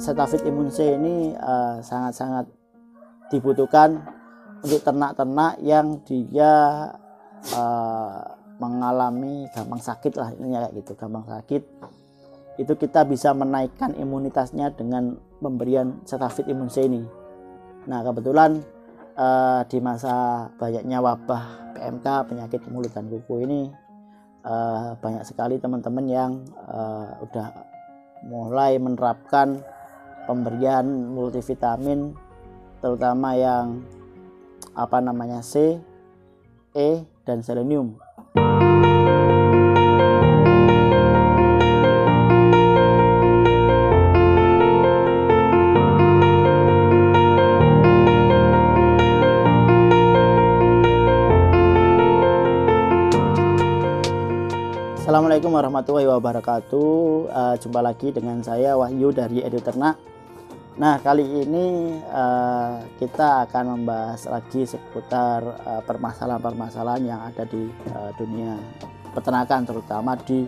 Cetaphit Immun C ini sangat-sangat dibutuhkan untuk ternak-ternak yang dia mengalami gampang sakit lah, ini kayak gitu, gampang sakit. Itu kita bisa menaikkan imunitasnya dengan pemberian Cetaphit Immun C ini. Nah, kebetulan di masa banyaknya wabah PMK, penyakit mulut dan kuku ini, banyak sekali teman-teman yang udah mulai menerapkan pemberian multivitamin, terutama yang C, E, dan selenium. Assalamualaikum warahmatullahi wabarakatuh. Jumpa lagi dengan saya Wahyu dari Edu Ternak. Nah, kali ini kita akan membahas lagi seputar permasalahan-permasalahan yang ada di dunia peternakan, terutama di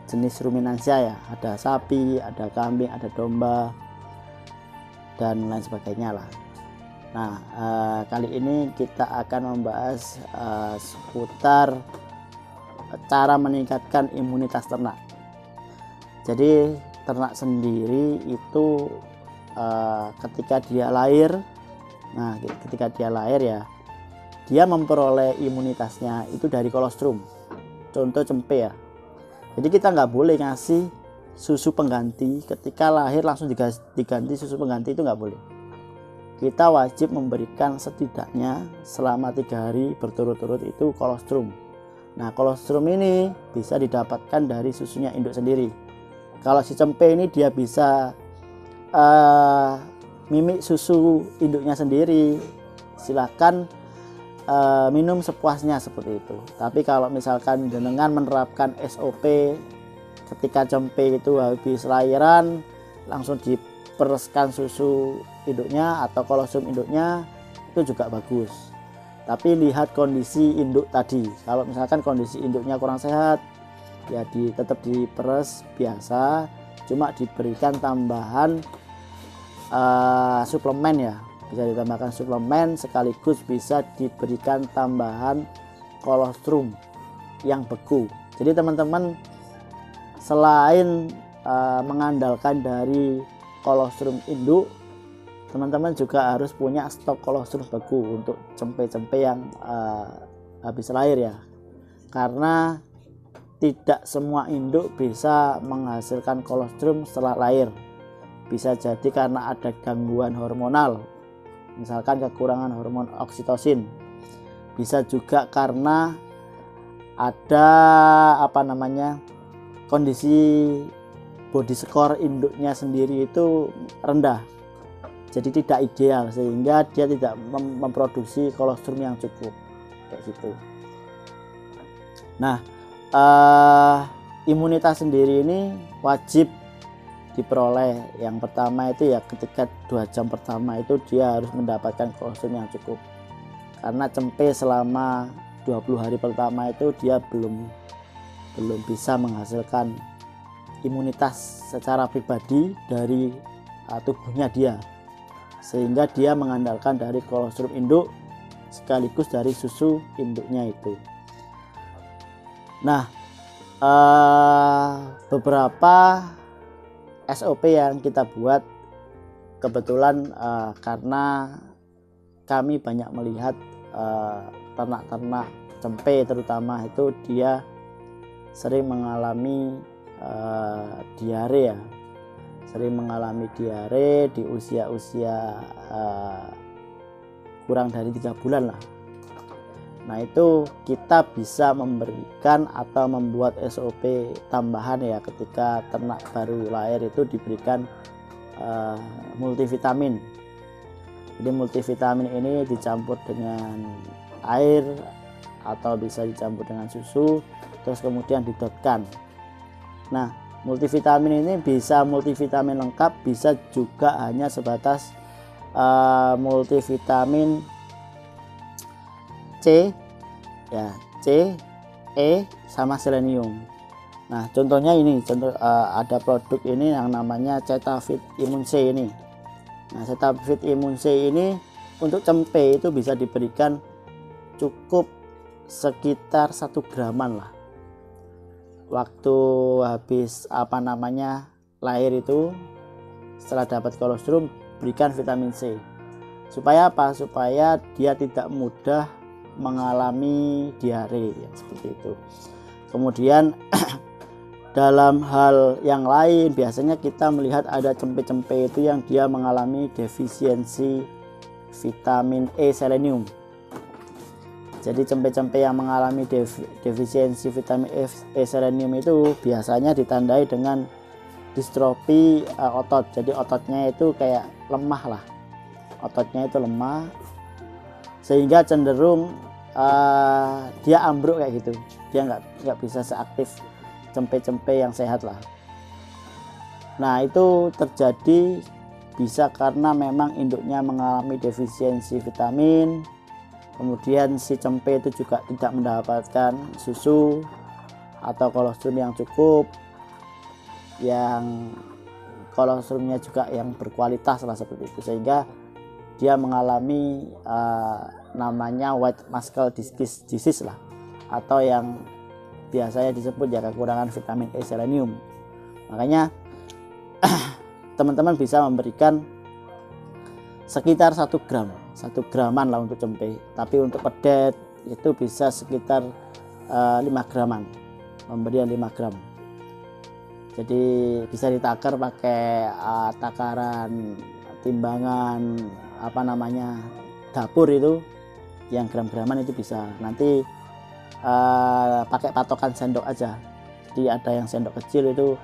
jenis ruminansia ya. Ada sapi, ada kambing, ada domba, dan lain sebagainya lah. Nah, kali ini kita akan membahas seputar cara meningkatkan imunitas ternak. Jadi ternak sendiri itu ketika dia lahir, ya, dia memperoleh imunitasnya itu dari kolostrum. Contoh cempe ya. Jadi kita nggak boleh ngasih susu pengganti ketika lahir langsung diganti susu pengganti, itu nggak boleh. Kita wajib memberikan setidaknya selama 3 hari berturut-turut itu kolostrum. Nah, kolostrum ini bisa didapatkan dari susunya induk sendiri. Kalau si cempe ini dia bisa mimik susu induknya sendiri, silakan minum sepuasnya seperti itu. Tapi kalau misalkan dengan menerapkan SOP ketika cempe itu habis lahiran langsung dipereskan susu induknya atau kolostrum induknya, itu juga bagus. Tapi lihat kondisi induk tadi. Kalau misalkan kondisi induknya kurang sehat, ya tetap diperes biasa, cuma diberikan tambahan suplemen ya. Bisa ditambahkan suplemen, sekaligus bisa diberikan tambahan kolostrum yang beku. Jadi teman-teman selain mengandalkan dari kolostrum induk, teman-teman juga harus punya stok kolostrum beku untuk cempe-cempe yang habis lahir ya. Karena tidak semua induk bisa menghasilkan kolostrum setelah lahir. Bisa jadi karena ada gangguan hormonal, misalkan kekurangan hormon oksitosin. Bisa juga karena ada kondisi body score induknya sendiri itu rendah, jadi tidak ideal, sehingga dia tidak memproduksi kolostrum yang cukup kayak gitu. Nah, imunitas sendiri ini wajib diperoleh. Yang pertama itu ya ketika 2 jam pertama itu dia harus mendapatkan kolostrum yang cukup, karena cempe selama 20 hari pertama itu dia belum bisa menghasilkan imunitas secara pribadi dari tubuhnya dia, sehingga dia mengandalkan dari kolostrum induk sekaligus dari susu induknya itu. Nah, beberapa SOP yang kita buat kebetulan karena kami banyak melihat ternak-ternak cempe terutama itu dia sering mengalami diare ya. Sering mengalami diare di usia-usia kurang dari 3 bulan lah. Nah, itu kita bisa memberikan atau membuat SOP tambahan ya, ketika ternak baru lahir itu diberikan multivitamin. Jadi multivitamin ini dicampur dengan air atau bisa dicampur dengan susu, terus kemudian didotkan. Nah, multivitamin ini bisa multivitamin lengkap, bisa juga hanya sebatas multivitamin C ya, C, E sama selenium. Nah, contohnya ini, ada produk ini yang namanya Cetavit Immune C ini. Nah, Cetavit Immune C ini untuk cempe itu bisa diberikan cukup sekitar 1 graman lah. Waktu habis lahir itu, setelah dapat kolostrum, berikan vitamin C. Supaya apa? Supaya dia tidak mudah mengalami diare, ya, seperti itu. Kemudian dalam hal yang lain, biasanya kita melihat ada cempe-cempe itu yang dia mengalami defisiensi vitamin E selenium. Jadi cempe-cempe yang mengalami defisiensi vitamin E selenium itu biasanya ditandai dengan distrofi otot. Jadi ototnya itu kayak lemah lah, ototnya itu lemah sehingga cenderung dia ambruk kayak gitu. Dia nggak bisa seaktif cempe-cempe yang sehat lah. Nah, itu terjadi bisa karena memang induknya mengalami defisiensi vitamin, kemudian si cempe itu juga tidak mendapatkan susu atau kolostrum yang cukup, yang kolostrumnya juga yang berkualitas lah, seperti itu, sehingga dia mengalami namanya white muscle disease lah, atau yang biasanya disebut ya kekurangan vitamin E selenium. Makanya teman-teman bisa memberikan sekitar 1 graman lah untuk cempe, tapi untuk pedet itu bisa sekitar 5 graman, pemberian 5 gram. Jadi bisa ditakar pakai takaran timbangan dapur itu, yang gram-graman itu bisa. Nanti pakai patokan sendok aja. Jadi ada yang sendok kecil itu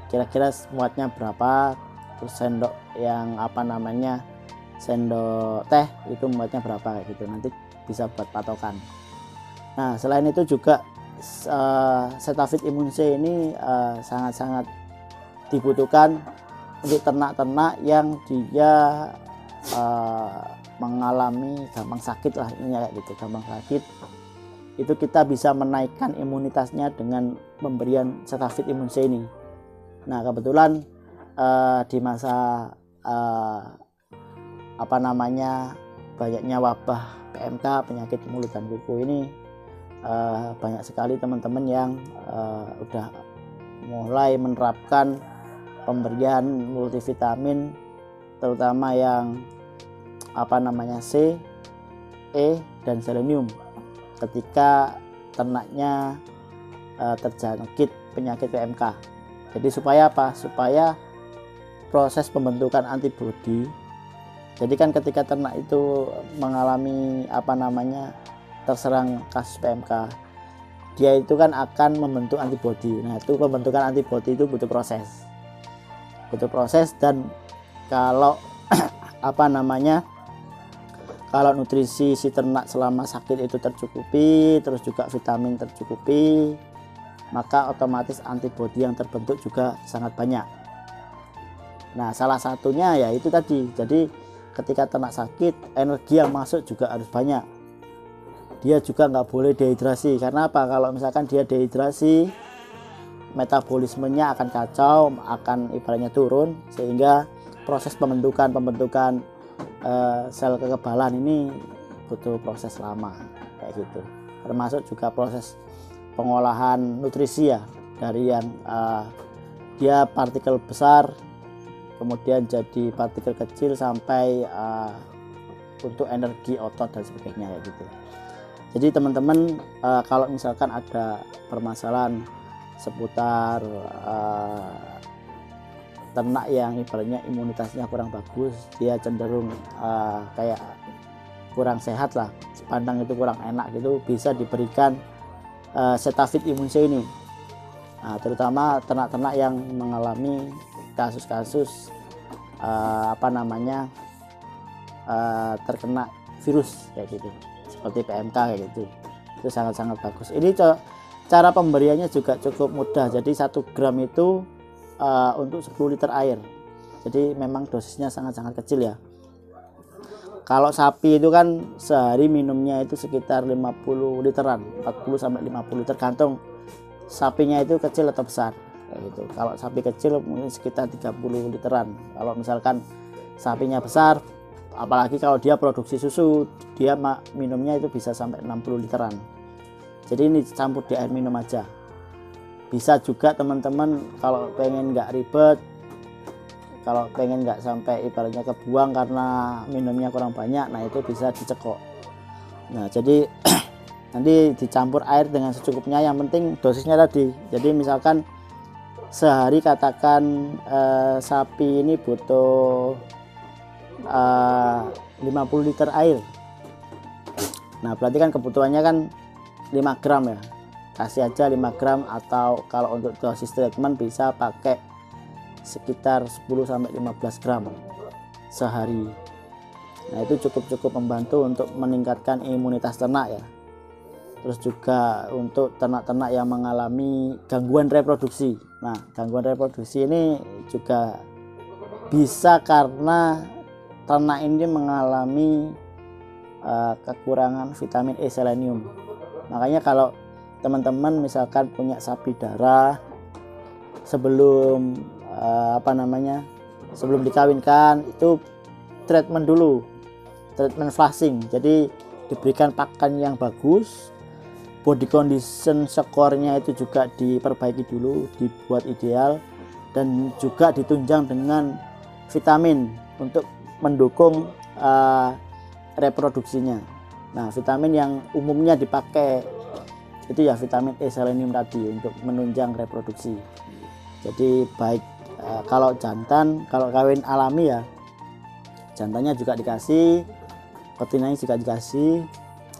kira-kira muatnya berapa, terus sendok yang sendok teh itu muatnya berapa kayak gitu, nanti bisa buat patokan. Nah, selain itu juga Cetavit Immune C ini sangat-sangat dibutuhkan untuk ternak-ternak yang dia mengalami gampang sakit lah, ini kayak gitu, gampang sakit. Itu kita bisa menaikkan imunitasnya dengan pemberian Cetavit Immune C ini. Nah, kebetulan di masa banyaknya wabah PMK, penyakit mulut dan kuku ini, banyak sekali teman-teman yang udah mulai menerapkan pemberian multivitamin, terutama yang C, E, dan selenium ketika ternaknya terjangkit penyakit PMK. Jadi supaya apa? Supaya proses pembentukan antibodi. Jadi kan ketika ternak itu mengalami terserang kasus PMK, dia itu kan akan membentuk antibodi. Nah, itu pembentukan antibodi itu butuh proses, dan kalau kalau nutrisi si ternak selama sakit itu tercukupi, terus juga vitamin tercukupi, maka otomatis antibodi yang terbentuk juga sangat banyak. Nah, salah satunya ya itu tadi. Jadi ketika ternak sakit, energi yang masuk juga harus banyak. Dia juga nggak boleh dehidrasi. Karena apa? Kalau misalkan dia dehidrasi, metabolismenya akan kacau, akan ibaratnya turun, sehingga proses pembentukan sel kekebalan ini butuh proses lama kayak gitu. Termasuk juga proses pengolahan nutrisi ya, dari yang dia partikel besar kemudian jadi partikel kecil sampai untuk energi otot dan sebagainya kayak gitu. Jadi teman-teman, kalau misalkan ada permasalahan seputar ternak yang ibaratnya imunitasnya kurang bagus, dia cenderung kayak kurang sehat lah, sepandang itu kurang enak gitu, bisa diberikan Cetavit Immune C ini. Nah, terutama ternak-ternak yang mengalami kasus-kasus terkena virus kayak gitu, seperti PMK kayak gitu. Itu sangat-sangat bagus. Ini cara pemberiannya juga cukup mudah. Jadi 1 gram itu untuk 10 liter air. Jadi memang dosisnya sangat-sangat kecil ya. Kalau sapi itu kan sehari minumnya itu sekitar 50 literan, 40 sampai 50 liter, tergantung sapinya itu kecil atau besar kayak gitu. Kalau sapi kecil mungkin sekitar 30 literan. Kalau misalkan sapinya besar, apalagi kalau dia produksi susu, dia minumnya itu bisa sampai 60 literan. Jadi ini campur di air minum aja. Bisa juga teman-teman kalau pengen nggak ribet, kalau pengen nggak sampai ibaratnya kebuang karena minumnya kurang banyak, nah itu bisa dicekok. Nah jadi nanti dicampur air dengan secukupnya, yang penting dosisnya tadi. Jadi misalkan sehari katakan sapi ini butuh 50 liter air. Nah berarti kan kebutuhannya kan 5 gram ya, kasih aja 5 gram, atau kalau untuk dosis treatment bisa pakai sekitar 10-15 gram sehari. Nah itu cukup membantu untuk meningkatkan imunitas ternak ya. Terus juga untuk ternak-ternak yang mengalami gangguan reproduksi. Nah gangguan reproduksi ini juga bisa karena ternak ini mengalami kekurangan vitamin E selenium. Makanya kalau teman-teman misalkan punya sapi darah, sebelum sebelum dikawinkan itu treatment dulu, treatment flushing. Jadi diberikan pakan yang bagus, body condition skornya itu juga diperbaiki dulu, dibuat ideal, dan juga ditunjang dengan vitamin untuk mendukung reproduksinya. Nah vitamin yang umumnya dipakai itu ya vitamin E selenium tadi untuk menunjang reproduksi. Jadi baik kalau jantan, kalau kawin alami ya jantannya juga dikasih, betinanya juga dikasih.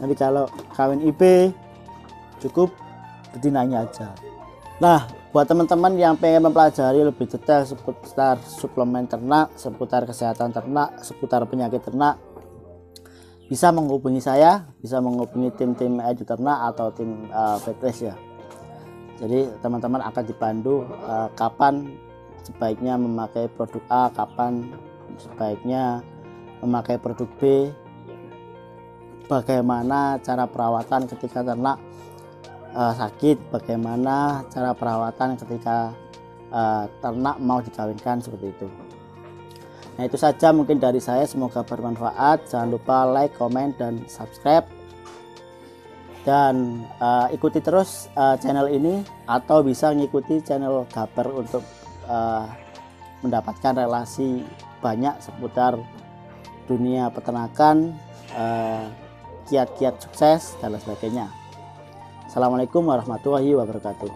Tapi kalau kawin IB cukup betinanya aja. Nah buat teman-teman yang pengen mempelajari lebih detail seputar suplemen ternak, seputar kesehatan ternak, seputar penyakit ternak, bisa menghubungi saya, bisa menghubungi tim Edu Ternak atau tim Vetres ya. Jadi teman-teman akan dipandu kapan sebaiknya memakai produk A, kapan sebaiknya memakai produk B, bagaimana cara perawatan ketika ternak sakit, bagaimana cara perawatan ketika ternak mau dikawinkan, seperti itu. Nah itu saja mungkin dari saya, semoga bermanfaat. Jangan lupa like, komen, dan subscribe, dan ikuti terus channel ini, atau bisa ngikuti channel Gaper untuk mendapatkan relasi banyak seputar dunia peternakan, kiat-kiat sukses dan lain sebagainya. Assalamualaikum warahmatullahi wabarakatuh.